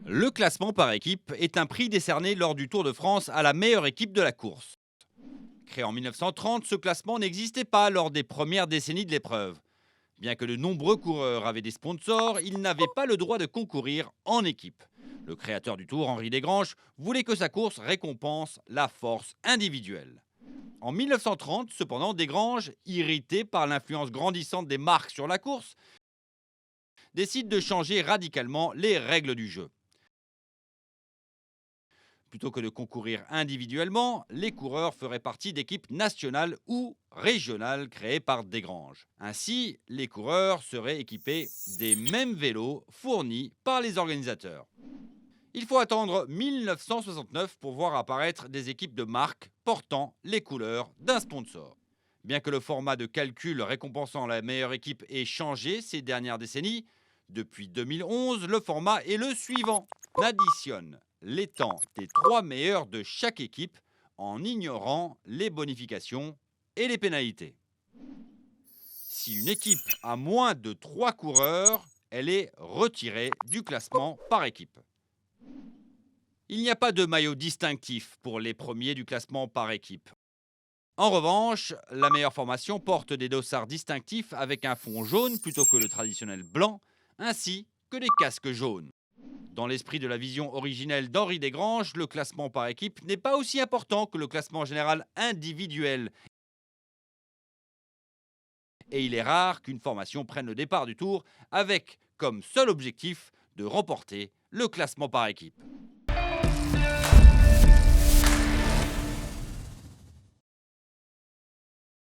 Le classement par équipe est un prix décerné lors du Tour de France à la meilleure équipe de la course. Créé en 1930, ce classement n'existait pas lors des premières décennies de l'épreuve. Bien que de nombreux coureurs avaient des sponsors, ils n'avaient pas le droit de concourir en équipe. Le créateur du Tour, Henri Desgranges, voulait que sa course récompense la force individuelle. En 1930, cependant, Desgranges, irrité par l'influence grandissante des marques sur la course, décide de changer radicalement les règles du jeu. Plutôt que de concourir individuellement, les coureurs feraient partie d'équipes nationales ou régionales créées par Desgranges. Ainsi, les coureurs seraient équipés des mêmes vélos fournis par les organisateurs. Il faut attendre 1969 pour voir apparaître des équipes de marque portant les couleurs d'un sponsor. Bien que le format de calcul récompensant la meilleure équipe ait changé ces dernières décennies, depuis 2011, le format est le suivant. On additionne les temps des trois meilleurs de chaque équipe en ignorant les bonifications et les pénalités. Si une équipe a moins de 3 coureurs, elle est retirée du classement par équipe. Il n'y a pas de maillot distinctif pour les premiers du classement par équipe. En revanche, la meilleure formation porte des dossards distinctifs avec un fond jaune plutôt que le traditionnel blanc, ainsi que des casques jaunes. Dans l'esprit de la vision originelle d'Henri Desgranges, le classement par équipe n'est pas aussi important que le classement général individuel. Et il est rare qu'une formation prenne le départ du tour avec comme seul objectif de remporter le classement par équipe.